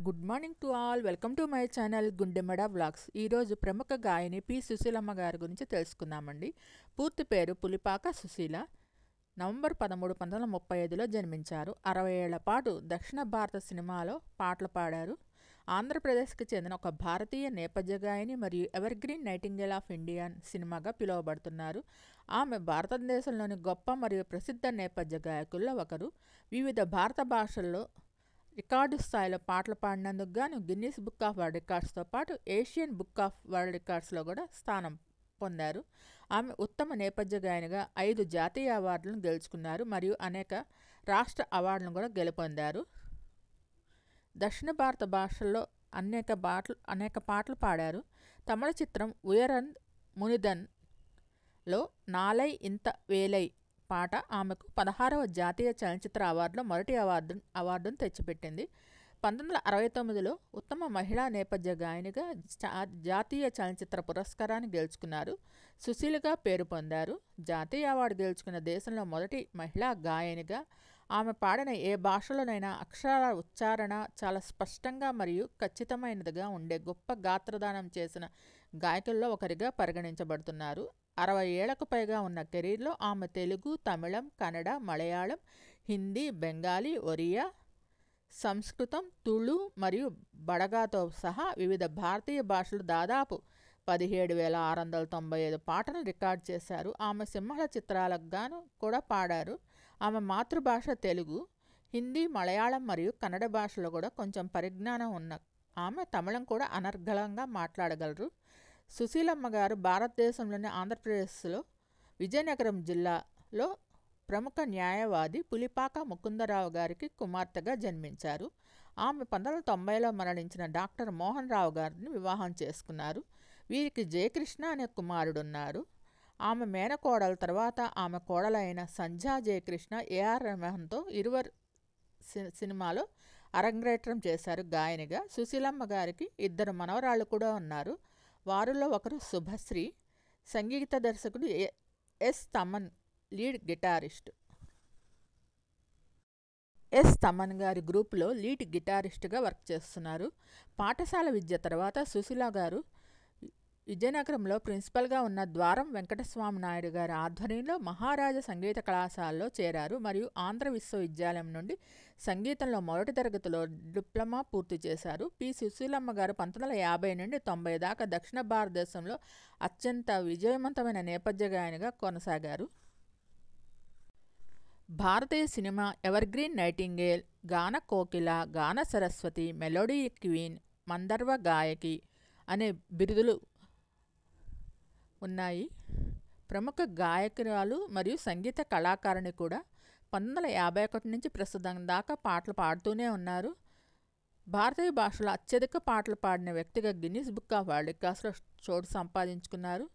Good morning to all. Welcome to my channel గుండెమడ vlogs. ఈరోజు ప్రముఖ గాయని పి సుశీలమ్మ గారి గురించి తెలుసుకుందామండి. పూర్తి పేరు పులిపాక సుశీల. నవంబర్ 13, 1935లో జన్మించారు. 60 ఏళ్ల పాటు దక్షిణ భారత సినిమాలో పాటలు పాడారు. ఆంధ్రప్రదేశ్కి చెందిన ఒక భారతీయ నేపథ్య గాయని మరియు ఎవర్గ్రీన్ నైటింగేల్ ఆఫ్ ఇండియా సినిమాగా పిలువబడుతున్నారు. ఆమె భారతదేశంలోని గొప్ప మరియు ప్రసిద్ధ నేపథ్య గాయకుల్లో ఒకరు. వివిధ భారత భాషల్లో రికార్డు స్థాయిలో పాటలు పాడినందుకు గాను గిన్నీస్ బుక్ ఆఫ్ వరల్డ్ రికార్డ్స్తో పాటు ఏషియన్ బుక్ ఆఫ్ వరల్డ్ రికార్డ్స్లో కూడా స్థానం పొందారు. ఆమె ఉత్తమ నేపథ్య గాయనిగా 5 జాతీయ అవార్డులను గెలుచుకున్నారు మరియు అనేక రాష్ట్ర అవార్డులను కూడా గెలుపొందారు. దక్షిణ భారత భాషల్లో అనేక పాటలు పాడారు. తమిళ చిత్రం ఉయరన్ మునిదన్లో నాలై ఇంత వేలై పాట ఆమెకు 16వ జాతీయ చలనచిత్ర అవార్డులో మొదటి అవార్డును తెచ్చిపెట్టింది. 1969లో ఉత్తమ మహిళా నేపథ్య గాయనిగా జాతీయ చలనచిత్ర పురస్కారాన్ని గెలుచుకున్నారు. సుశీలగా పేరు పొందారు. జాతీయ అవార్డు గెలుచుకున్న దేశంలో మొదటి మహిళా గాయనిగా. ఆమె పాడిన ఏ భాషలోనైనా అక్షరాల ఉచ్చారణ చాలా స్పష్టంగా మరియు ఖచ్చితమైనదిగా ఉండే గొప్ప గాత్రదానం చేసిన గాయకుల్లో ఒకరిగా పరిగణించబడుతున్నారు. 60 ఏళ్లకు పైగా ఉన్న కెరీర్లో ఆమె తెలుగు, తమిళం, కన్నడ, మలయాళం, హిందీ, బెంగాలీ, ఒరియా, సంస్కృతం, తుళు మరియు బడగాతో సహా వివిధ భారతీయ భాషలు దాదాపు 17,695 పాటలను రికార్డ్ చేశారు. ఆమె సింహళ చిత్రాలకు గాను కూడా పాడారు. ఆమె మాతృభాష తెలుగు. హిందీ, మలయాళం మరియు కన్నడ భాషలో కూడా కొంచెం పరిజ్ఞానం ఉన్న ఆమె తమిళం కూడా అనర్గళంగా మాట్లాడగలరు. సుశీలమ్మ గారు భారతదేశంలోని ఆంధ్రప్రదేశ్లో విజయనగరం జిల్లాలో ప్రముఖ న్యాయవాది పులిపాక ముకుందరావు గారికి కుమార్తెగా జన్మించారు. ఆమె 1990లో మరణించిన డాక్టర్ మోహన్ రావు గారిని వివాహం చేసుకున్నారు. వీరికి జయకృష్ణ అనే కుమారుడున్నారు. ఆమె మేనకోడల తర్వాత ఆమె కోడలైన సంధ్యా జయకృష్ణ ఏఆర్ రెహమాన్తో ఇరువర్ సినిమాలో అరంగేట్రం చేశారు గాయనిగా. సుశీలమ్మ గారికి 2 మనవరాళ్ళు కూడా ఉన్నారు. వారిలో ఒకరు శుభశ్రీ. సంగీత దర్శకుడు S Thaman lead guitarist. S Thaman గారి గ్రూపులో లీడ్ గిటారిస్ట్గా వర్క్ చేస్తున్నారు. పాఠశాల విద్య తర్వాత సుశీల గారు విజయనగరంలో ప్రిన్సిపల్గా ఉన్న ద్వారం వెంకటస్వామి నాయుడు గారి ఆధ్వర్యంలో మహారాజా సంగీత కళాశాలలో చేరారు మరియు ఆంధ్ర విశ్వవిద్యాలయం నుండి సంగీతంలో మొదటి తరగతిలో డిప్లొమా పూర్తి చేశారు. పి సుశీలమ్మ గారు 1950 నుండి 90 దాకా దక్షిణ భారతదేశంలో అత్యంత విజయవంతమైన నేపథ్య గాయనిగా కొనసాగారు. భారతీయ సినిమా ఎవర్గ్రీన్ నైటింగేల్, గాన కోకిల, గాన సరస్వతి, మెలోడీ క్వీన్, మందర్వ గాయకి అనే బిరుదులు ఉన్నాయి. ప్రముఖ గాయకురాలు మరియు సంగీత కళాకారిణి కూడా. 1951 నుంచి ప్రస్తుతం దాకా పాటలు పాడుతూనే ఉన్నారు. భారతీయ భాషలో అత్యధిక పాటలు పాడిన వ్యక్తిగా గిన్నీస్ బుక్ ఆఫ్ వరల్డ్ రికార్డ్స్లో చోటు సంపాదించుకున్నారు.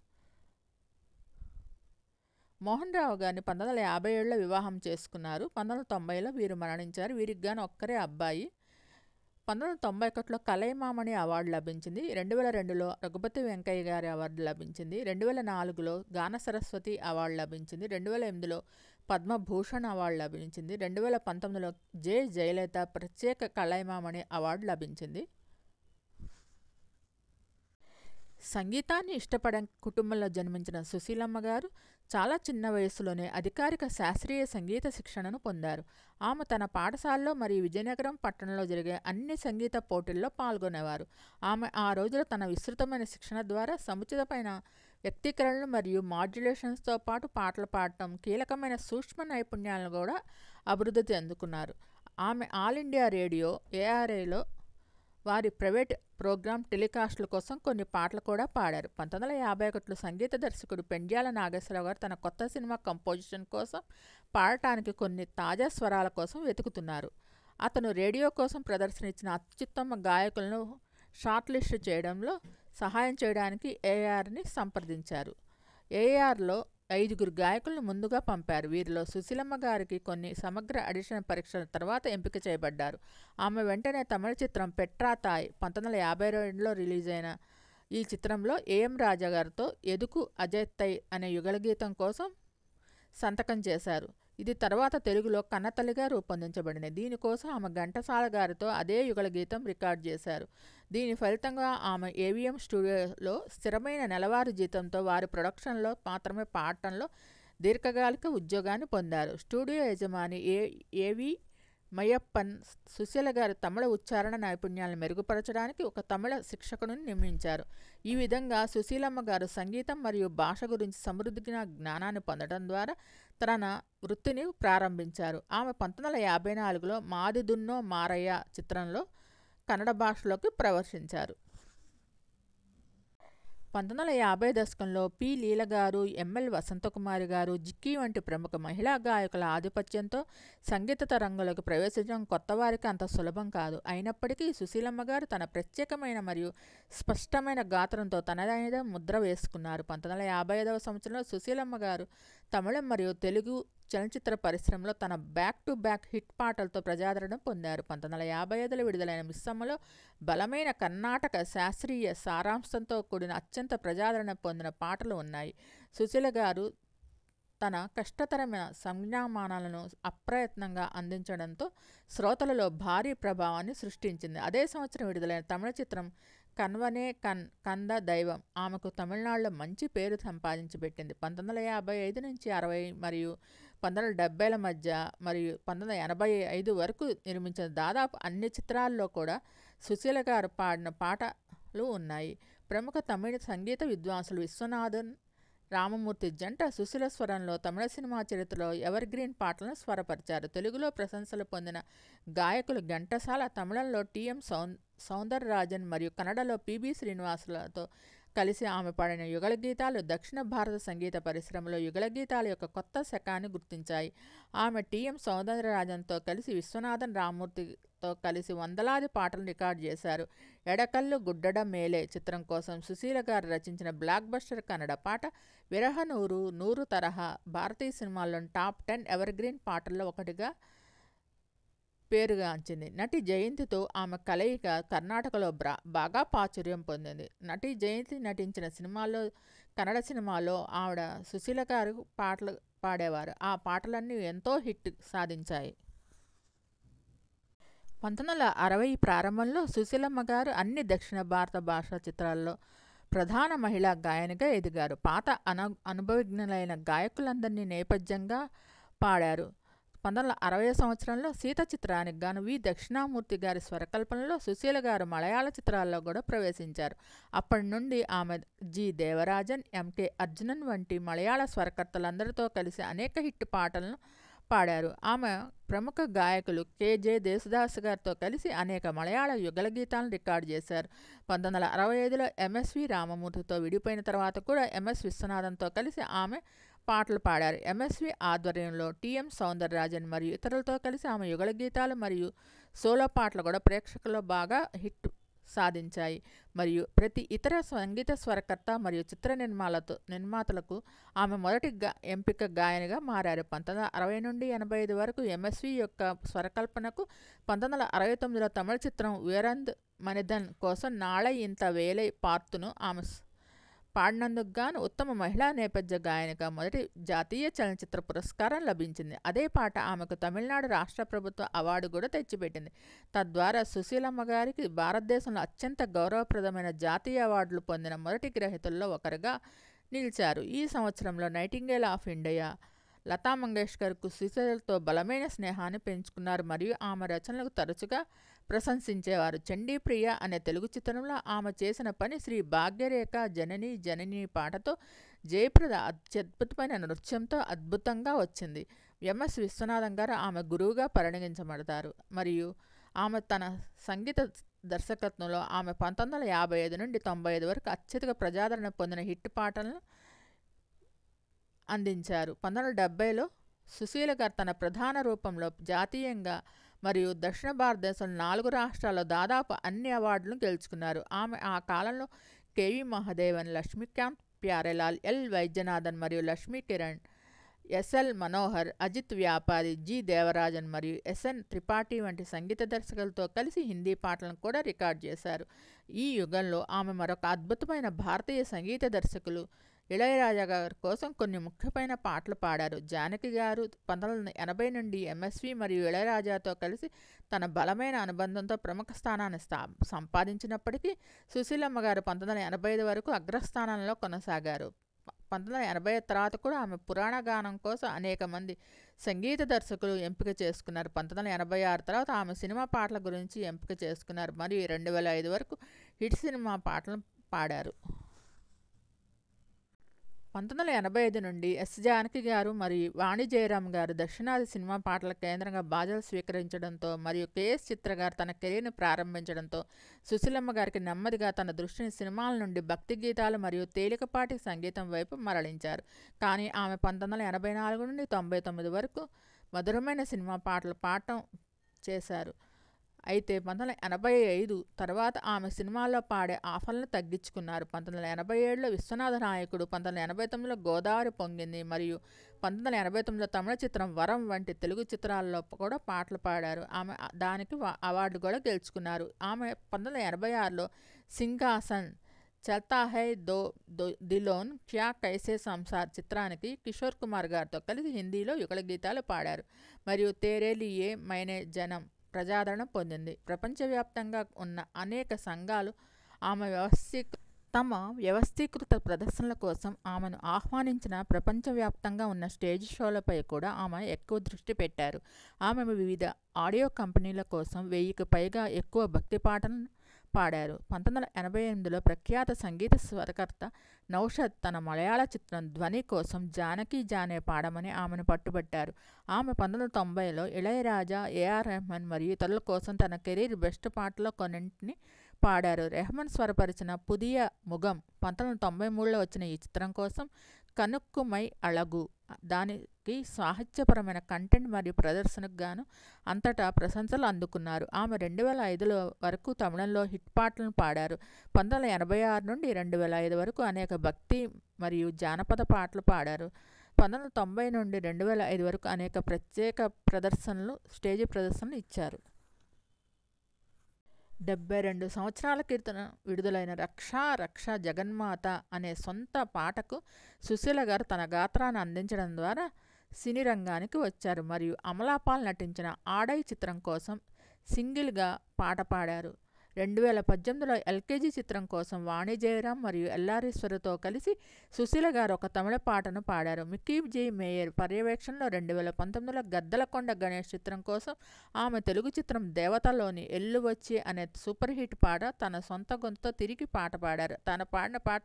మోహన్ రావు గారిని 1957లో వివాహం చేసుకున్నారు. 1990లో వీరు మరణించారు. వీరికి గాను ఒక్కరే అబ్బాయి. 1991లో కలైమామణి అవార్డు లభించింది. 2002లో రఘుపతి వెంకయ్య గారి అవార్డు లభించింది. 2004లో గాన సరస్వతి అవార్డు లభించింది. 2008లో పద్మభూషణ్ అవార్డు లభించింది. 2019లో జయలలిత ప్రత్యేక కలైమామణి అవార్డు లభించింది. సంగీతాన్ని ఇష్టపడే కుటుంబంలో జన్మించిన సుశీలమ్మ గారు చాలా చిన్న వయసులోనే అధికారిక శాస్త్రీయ సంగీత శిక్షణను పొందారు. ఆమె తన పాఠశాలలో మరియు విజయనగరం పట్టణంలో జరిగే అన్ని సంగీత పోటీల్లో పాల్గొనేవారు. ఆమె ఆ రోజులో తన విస్తృతమైన శిక్షణ ద్వారా సముచితమైన వ్యక్తీకరణలు మరియు మాడ్యులేషన్స్తో పాటు పాటలు పాడటం, కీలకమైన సూక్ష్మ నైపుణ్యాలను కూడా అభివృద్ధి చెందుకున్నారు. ఆమె ఆల్ ఇండియా రేడియో ఏఆర్ఐలో వారి ప్రైవేట్ ప్రోగ్రామ్ టెలికాస్ట్ల కోసం కొన్ని పాటలు కూడా పాడారు. 1951లో సంగీత దర్శకుడు పెండ్యాల నాగేశ్వరరావు గారు తన కొత్త సినిమా కంపోజిషన్ కోసం పాడటానికి కొన్ని తాజా స్వరాల కోసం వెతుకుతున్నారు. అతను రేడియో కోసం ప్రదర్శన ఇచ్చిన అత్యుత్తమ గాయకులను షార్ట్ లిస్ట్ చేయడంలో సహాయం చేయడానికి ఏఆర్ని సంప్రదించారు. ఏఆర్లో 5 గాయకులను ముందుగా పంపారు. వీరిలో సుశీలమ్మ గారికి కొన్ని సమగ్ర ఆడిషన్ పరీక్షల తర్వాత ఎంపిక చేయబడ్డారు. ఆమె వెంటనే తమిళ చిత్రం పెట్రా తాయ్ 1952లో రిలీజ్ అయిన ఈ చిత్రంలో ఏఎం రాజా గారితో ఎదుకు అజయ్ తై అనే యుగళగీతం కోసం సంతకం చేశారు. ఇది తర్వాత తెలుగులో కన్నతల్లిగా రూపొందించబడింది. దీనికోసం ఆమె ఘంటసాల గారితో అదే యుగళ గీతం రికార్డ్ చేశారు. దీని ఫలితంగా ఆమె ఏవిఎం స్టూడియోలో స్థిరమైన నెలవారీ జీతంతో వారి ప్రొడక్షన్లో మాత్రమే పాడటంలో దీర్ఘకాలిక ఉద్యోగాన్ని పొందారు. స్టూడియో యజమాని ఏవి మయ్యప్పన్ సుశీల గారి తమిళ ఉచ్చారణ నైపుణ్యాలను మెరుగుపరచడానికి ఒక తమిళ శిక్షకుడిని నియమించారు. ఈ విధంగా సుశీలమ్మ గారు సంగీతం మరియు భాష గురించి సమృద్ధిగా జ్ఞానాన్ని పొందడం ద్వారా తన వృత్తిని ప్రారంభించారు. ఆమె 1954లో మాది దున్నో మారయ్య చిత్రంలో కన్నడ భాషలోకి ప్రవేశించారు. 1950 దశకంలో పి. లీల గారు, ఎంఎల్ వసంతకుమారి గారు, జిక్కీ వంటి ప్రముఖ మహిళా గాయకుల ఆధిపత్యంతో సంగీత రంగంలోకి ప్రవేశించడం కొత్తవారికి అంత సులభం కాదు. అయినప్పటికీ సుశీలమ్మ గారు తన ప్రత్యేకమైన మరియు స్పష్టమైన గాత్రంతో తనదైన ముద్ర వేసుకున్నారు. 1955వ సంవత్సరంలో సుశీలమ్మ గారు తమిళం మరియు తెలుగు చలనచిత్ర పరిశ్రమలో తన బ్యాక్ టు బ్యాక్ హిట్ పాటలతో ప్రజాదరణ పొందారు. 1955లో విడుదలైన మిస్సమ్మలో బలమైన కర్ణాటక శాస్త్రీయ సారాంశంతో కూడిన అత్యంత ప్రజాదరణ పొందిన పాటలు ఉన్నాయి. సుశీల గారు తన కష్టతరమైన సంజ్ఞామానాలను అప్రయత్నంగా అందించడంతో శ్రోతలలో భారీ ప్రభావాన్ని సృష్టించింది. అదే సంవత్సరం విడుదలైన తమిళ చిత్రం కన్వనే కంద దైవం ఆమెకు తమిళనాడులో మంచి పేరు సంపాదించి పెట్టింది. 1955 నుంచి 60 మరియు 1970ల మధ్య మరియు 1985 వరకు నిర్మించిన దాదాపు అన్ని చిత్రాల్లో కూడా సుశీల గారు పాడిన పాటలు ఉన్నాయి. ప్రముఖ తమిళ సంగీత విద్వాంసులు విశ్వనాథన్ రామమూర్తి జంట సుశీల స్వరంలో తమిళ సినిమా చరిత్రలో ఎవర్ గ్రీన్ పాటలను స్వరపరిచారు. తెలుగులో ప్రశంసలు పొందిన గాయకులు ఘంటసాల, తమిళంలో టి.ఎం. సౌందరరాజన్ మరియు కన్నడలో పి.బి. శ్రీనివాసులతో కలిసి ఆమె పాడిన యుగళ గీతాలు దక్షిణ భారత సంగీత పరిశ్రమలో యుగళ గీతాల యొక్క కొత్త శకాన్ని గుర్తించాయి. ఆమె టి.ఎం. సౌందరరాజన్తో కలిసి విశ్వనాథన్ రామమూర్తితో కలిసి వందలాది పాటలను రికార్డు చేశారు. ఎడకల్లు గుడ్డడ మేలే చిత్రం కోసం సుశీల గారు రచించిన బ్లాక్ బస్టర్ కన్నడ పాట విరహ నూరు నూరు తరహా భారతీయ సినిమాల్లోని టాప్ 10 ఎవర్ గ్రీన్ పాటల్లో ఒకటిగా పేరుగాంచింది. నటి జయంతితో ఆమె కలయిక కర్ణాటకలో బాగా ప్రాచుర్యం పొందింది. నటి జయంతి నటించిన సినిమాల్లో కన్నడ సినిమాలో ఆవిడ సుశీల గారు పాటలు పాడేవారు. ఆ పాటలన్నీ ఎంతో హిట్ సాధించాయి. 1960 ప్రారంభంలో సుశీలమ్మ గారు అన్ని దక్షిణ భారత భాషా చిత్రాల్లో ప్రధాన మహిళా గాయనిగా ఎదిగారు. పాత అనుభవజ్ఞులైన గాయకులందరినీ నేపథ్యంగా పాడారు. 1960 సంవత్సరంలో సీత చిత్రానికి గాను వి. దక్షిణామూర్తి గారి స్వరకల్పనలో సుశీల గారు మలయాళ చిత్రాల్లో కూడా ప్రవేశించారు. అప్పటి నుండి ఆమె జి. దేవరాజన్, ఎంకే అర్జునన్ వంటి మలయాళ స్వరకర్తలందరితో కలిసి అనేక హిట్ పాటలను పాడారు. ఆమె ప్రముఖ గాయకులు కె.జె. దేశదాస్ గారితో కలిసి అనేక మలయాళ యుగళ గీతాలను రికార్డు చేశారు. 1965లో ఎంఎస్వి రామమూర్తితో విడిపోయిన తర్వాత కూడా ఎంఎస్ విశ్వనాథన్తో కలిసి ఆమె పాటలు పాడారు. ఎంఎస్వి ఆధ్వర్యంలో టి.ఎం. సౌందరరాజన్ మరియు ఇతరులతో కలిసి ఆమె యుగళ గీతాలు మరియు సోలో పాటలు కూడా ప్రేక్షకుల్లో బాగా హిట్ సాధించాయి. మరియు ప్రతి ఇతర సంగీత స్వరకర్త మరియు చిత్ర నిర్మాతలకు ఆమె మొదటి ఎంపిక గాయనిగా మారారు. 1960 నుండి 85 వరకు ఎంఎస్వి యొక్క స్వరకల్పనకు 1969లో తమిళ చిత్రం వీరంద్ మనిదన్ కోసం నాళై ఇంత వేలై పార్తును ఆమె పాడినందుకు గాను ఉత్తమ మహిళా నేపథ్య గాయనిగా మొదటి జాతీయ చలనచిత్ర పురస్కారం లభించింది. అదే పాట ఆమెకు తమిళనాడు రాష్ట్ర ప్రభుత్వ అవార్డు కూడా తెచ్చిపెట్టింది. తద్వారా సుశీలమ్మ గారికి భారతదేశంలో అత్యంత గౌరవప్రదమైన జాతీయ అవార్డులు పొందిన మొదటి గ్రహీతల్లో ఒకరుగా నిలిచారు. ఈ సంవత్సరంలో నైటింగేల్ ఆఫ్ ఇండియా లతా మంగేష్కర్కు సుశీలతో బలమైన స్నేహాన్ని పెంచుకున్నారు మరియు ఆమె రచనలకు తరచుగా ప్రశంసించేవారు. చండీప్రియ అనే తెలుగు చిత్రంలో ఆమె చేసిన పని శ్రీ భాగ్యరేఖ జనని జనని పాటతో జయప్రద అత్యద్భుతమైన నృత్యంతో అద్భుతంగా వచ్చింది. ఎంఎస్ విశ్వనాథన్ గారు ఆమె గురువుగా పరిగణించబడతారు మరియు ఆమె తన సంగీత దర్శకత్వంలో ఆమె 1955 నుండి 95 వరకు అత్యధిక ప్రజాదరణ పొందిన హిట్ పాటలను అందించారు. 1970లో సుశీల గారు తన ప్రధాన రూపంలో జాతీయంగా మరియు దక్షిణ భారతదేశం 4 రాష్ట్రాల్లో దాదాపు అన్ని అవార్డులను గెలుచుకున్నారు. ఆమె ఆ కాలంలో కెవి మహాదేవన్, లక్ష్మీకాంత్ ప్యారేలాల్, ఎల్. వైద్యనాథన్ మరియు లక్ష్మీ కిరణ్, ఎస్.ఎల్. మనోహర్, అజిత్ వ్యాపారి, జి. దేవరాజన్ మరియు ఎస్.ఎన్. త్రిపాఠి వంటి సంగీత దర్శకులతో కలిసి హిందీ పాటలను కూడా రికార్డ్ చేశారు. ఈ యుగంలో ఆమె మరొక అద్భుతమైన భారతీయ సంగీత దర్శకులు ఇళయరాజా గారి కోసం కొన్ని ముఖ్యమైన పాటలు పాడారు. జానకి గారు 1980 నుండి ఎంఎస్వి మరియు ఇళయరాజాతో కలిసి తన బలమైన అనుబంధంతో ప్రముఖ స్థానాన్ని సంపాదించినప్పటికీ సుశీలమ్మ గారు 1985 వరకు అగ్రస్థానంలో కొనసాగారు. 1980 తర్వాత కూడా ఆమె పురాణ గానం కోసం అనేక మంది సంగీత దర్శకులు ఎంపిక చేసుకున్నారు. 1986 తర్వాత ఆమె సినిమా పాటల గురించి ఎంపిక చేసుకున్నారు మరియు 2005 వరకు హిట్ సినిమా పాటలను పాడారు. 1985 నుండి ఎస్ జానకి గారు మరియు వాణి జయరాం గారు దక్షిణాది సినిమా పాటల కేంద్రంగా బాధ్యతలు స్వీకరించడంతో మరియు కెఎస్ చిత్ర గారు తన కెరీర్ని ప్రారంభించడంతో సుశీలమ్మ గారికి నెమ్మదిగా తన దృష్టిని సినిమాల నుండి భక్తి గీతాలు మరియు తేలికపాటి సంగీతం వైపు మరలించారు. కానీ ఆమె 1984 నుండి 99 వరకు మధురమైన సినిమా పాటలు పాడటం చేశారు. అయితే 1985 తర్వాత ఆమె సినిమాల్లో పాడే ఆఫర్లను తగ్గించుకున్నారు. 1987లో విశ్వనాథ నాయకుడు, 1989లో గోదావరి పొంగింది మరియు 1989లో తమిళ చిత్రం వరం వంటి తెలుగు చిత్రాల్లో కూడా పాటలు పాడారు. ఆమె దానికి అవార్డు కూడా గెలుచుకున్నారు. ఆమె 1986లో సింహాసన్, చల్తా హై దో దిలోన్, క్యా కైసే సంసార్ చిత్రానికి కిషోర్ కుమార్ గారితో కలిసి హిందీలో యుగళ గీతాలు పాడారు మరియు తేరే లియే మైనే జనం ప్రజాదరణ పొందింది. ప్రపంచవ్యాప్తంగా ఉన్న అనేక సంఘాలు ఆమె తమ వ్యవస్థీకృత ప్రదర్శనల కోసం ఆమెను ఆహ్వానించిన ప్రపంచవ్యాప్తంగా ఉన్న స్టేజ్ షోలపై కూడా ఆమె ఎక్కువ దృష్టి పెట్టారు. ఆమె వివిధ ఆడియో కంపెనీల కోసం 1000కి పైగా ఎక్కువ భక్తి పాటలను పాడారు. 1988లో ప్రఖ్యాత సంగీత స్వరకర్త నౌషద్ తన మలయాళ చిత్రం ధ్వని కోసం జానకి జానే పాడమని ఆమెను పట్టుబట్టారు. ఆమె 1990లో ఇళయరాజా, ఏఆర్ రెహమాన్ మరియు ఇతరుల కోసం తన కెరీర్ బెస్ట్ పాటలో కొన్నింటిని పాడారు. రెహమాన్ స్వరపరిచిన పుదియ ముగం 1993లో వచ్చిన ఈ చిత్రం కోసం కనుక్కుమై అళగు దానికి సాహిత్యపరమైన కంటెంట్ మరియు ప్రదర్శనకు గాను అంతటా ప్రశంసలు అందుకున్నారు. ఆమె 2005 వరకు తమిళంలో హిట్ పాటలను పాడారు. 1986 నుండి 2005 వరకు అనేక భక్తి మరియు జానపద పాటలు పాడారు. 1990 నుండి 2005 వరకు అనేక ప్రత్యేక స్టేజీ ప్రదర్శనలు ఇచ్చారు. 72 సంవత్సరాల క్రితం విడుదలైన రక్షా రక్ష జగన్మాత అనే సొంత పాటకు సుశీల గారు తన గాత్రాన్ని అందించడం ద్వారా సినీ రంగానికి వచ్చారు మరియు అమలాపాల్ నటించిన ఆడై చిత్రం కోసం సింగిల్గా పాట పాడారు. 2018లో ఎల్కేజీ చిత్రం కోసం వాణి జయరాం మరియు ఎల్లారీశ్వరితో కలిసి సుశీల గారు ఒక తమిళ పాటను పాడారు. మిక్కీ జీ మేయర్ పర్యవేక్షణలో 2019లో గద్దలకొండ గణేష్ చిత్రం కోసం ఆమె తెలుగు చిత్రం దేవతలోని ఎల్లు వచ్చి అనే సూపర్ హిట్ పాట తన సొంత గొంతుతో తిరిగి పాట పాడారు. తన పాడిన పాట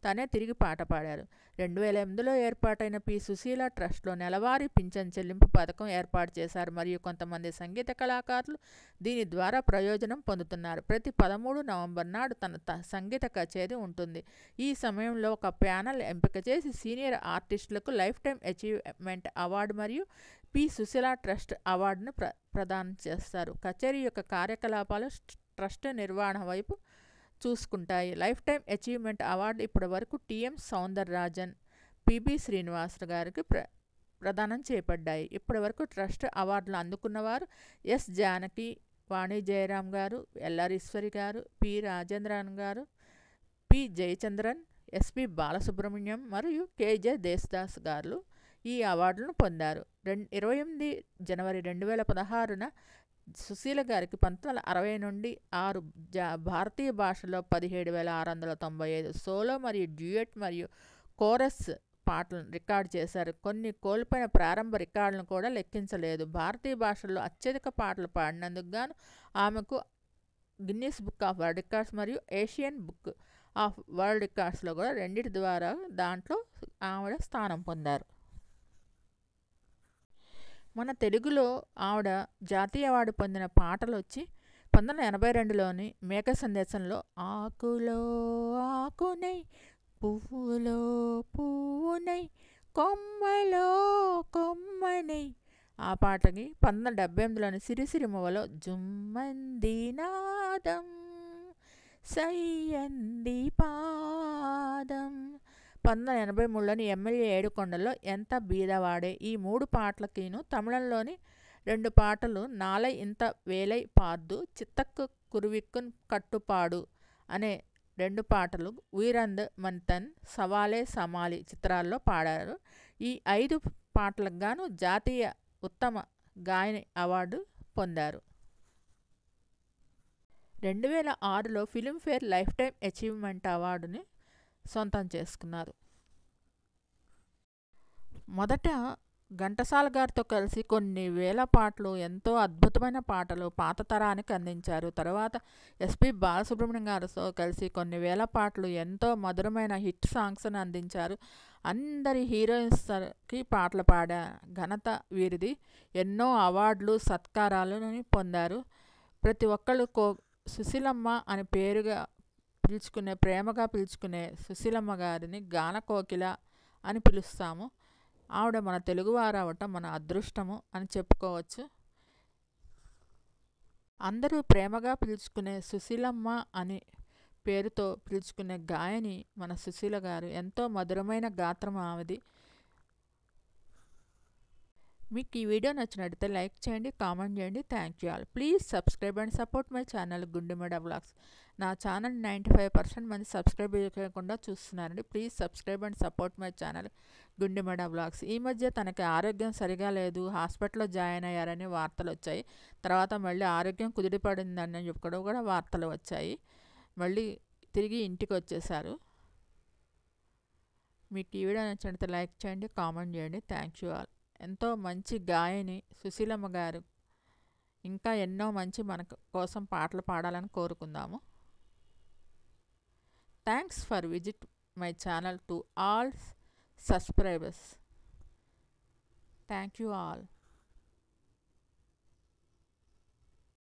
తనే తిరిగి పాట పాడారు. 2008లో ఏర్పాటైన పి సుశీల ట్రస్ట్లో నెలవారీ పింఛన్ చెల్లింపు పథకం ఏర్పాటు చేశారు మరియు కొంతమంది సంగీత కళాకారులు దీని ద్వారా ప్రయోజనం పొందుతున్నారు. ప్రతి 13 నవంబర్ నాడు తన సంగీత కచేరీ ఉంటుంది. ఈ సమయంలో ఒక ప్యానెల్ ఎంపిక చేసి సీనియర్ ఆర్టిస్టులకు లైఫ్ టైం అచీవ్మెంట్ అవార్డు మరియు పి సుశీల ట్రస్ట్ అవార్డును ప్రదానం చేస్తారు. కచేరీ యొక్క కార్యకలాపాలు ట్రస్ట్ నిర్వహణ వైపు చూసుకుంటాయి. లైఫ్ టైం అచీవ్మెంట్ అవార్డు ఇప్పటి వరకు టిఎం సౌందరరాజన్, పిబి శ్రీనివాస్ గారికి ప్రదానం చేయబడ్డాయి. ఇప్పటి వరకు ట్రస్ట్ అవార్డులు అందుకున్నవారు ఎస్ జానకి, వాణి జయరాం గారు, ఎల్లారీశ్వరి గారు, పి రాజేంద్రన్ గారు, పి జయచంద్రన్, ఎస్పి బాలసుబ్రహ్మణ్యం మరియు కేజే దేశదాస్ గారు ఈ అవార్డులను పొందారు. 28 జనవరి 2016న సుశీల గారికి 1960 నుండి 6 భారతీయ భాషలో 17,695 సోలో మరియు డ్యూయట్ మరియు కోరస్ పాటలను రికార్డు చేశారు. కొన్ని కోల్పోయిన ప్రారంభ రికార్డులను కూడా లెక్కించలేదు. భారతీయ భాషల్లో అత్యధిక పాటలు పాడినందుకు గాను ఆమెకు Guinness book of world records మరియు ఏషియన్ బుక్ ఆఫ్ వరల్డ్ రికార్డ్స్లో కూడా రెండింటి ద్వారా దాంట్లో ఆవిడ స్థానం పొందారు. మన తెలుగులో ఆవిడ జాతీయ అవార్డు పొందిన పాటలు వచ్చి 1982లోని మేఘ సందేశంలో ఆకులో ఆకునై, పువ్వులో పువ్వునై, కొమ్మలో కొమ్మనై ఆ పాటకి, 1978లోని సిరిసిరిమవలో జుమ్మంది నాదం సయ్యంది పాదం, 1983లోని ఎమ్మెల్యే ఏడుకొండలో ఎంత బీదవాడే ఈ 3 పాటలకిను తమిళంలోని 2 పాటలు నాలై ఇంత వేలై పార్దు చిత్తక్కు కురువిక్కున్ కట్టుపాడు అనే 2 పాటలు వీరంద్ మంతన్, సవాలే సమాలి చిత్రాల్లో పాడారు. ఈ 5 పాటలకు గాను జాతీయ ఉత్తమ గాయని అవార్డు పొందారు. 2006లో ఫిల్మ్ఫేర్ లైఫ్ టైమ్ అచీవ్మెంట్ అవార్డుని సొంతం చేసుకున్నారు. మొదట ఘంటసాల గారితో కలిసి కొన్ని వేల పాటలు, ఎంతో అద్భుతమైన పాటలు పాత తరానికి అందించారు. తర్వాత ఎస్పి బాలసుబ్రహ్మణ్యం గారితో కలిసి కొన్ని వేల పాటలు, ఎంతో మధురమైన హిట్ సాంగ్స్ని అందించారు. అందరి హీరోయిన్స్కి పాటలు పాడా ఘనత వీరిది. ఎన్నో అవార్డులు, సత్కారాలను పొందారు. ప్రతి ఒక్కళ్ళు సుశీలమ్మ అని ప్రేమగా పిలుచుకునే సుశీలమ్మ గారిని గాన కోకిల అని పిలుస్తాము. ఆవిడ మన తెలుగువారు అవటం మన అదృష్టము అని చెప్పుకోవచ్చు. అందరూ ప్రేమగా పిలుచుకునే సుశీలమ్మ అని పేరుతో పిలుచుకునే గాయని మన సుశీల గారు. ఎంతో మధురమైన గాత్రం ఆమెది. మీకు ఈ వీడియో నచ్చినట్లయితే లైక్ చేయండి, కామెంట్ చేయండి. Thank you all. Please subscribe and support my channel గుండెమడ vlogs. నా ఛానల్ 95% మంది సబ్స్క్రైబ్ చేయకుండా చూస్తున్నారండి. Please subscribe and support my channel గుండెమడ vlogs. ఈ మధ్య తనకి ఆరోగ్యం సరిగా లేదు, హాస్పిటల్లో జాయిన్ అయ్యారని వార్తలు వచ్చాయి. తర్వాత మళ్ళీ ఆరోగ్యం కుదిరిపడిందని చెప్పడం కూడా వార్తలు వచ్చాయి. మళ్ళీ తిరిగి ఇంటికి వచ్చేసారు. మీకు ఈ వీడియో నచ్చినట్లయితే లైక్ చేయండి, కామెంట్ చేయండి. Thank you all. ఎంతో మంచి గాయని సుశీలమ్మ గారు. ఇంకా ఎన్నో మంచి మన కోసం పాటలు పాడాలని కోరుకుందాము. Thanks for visit my channel to all subscribers. Thank you all.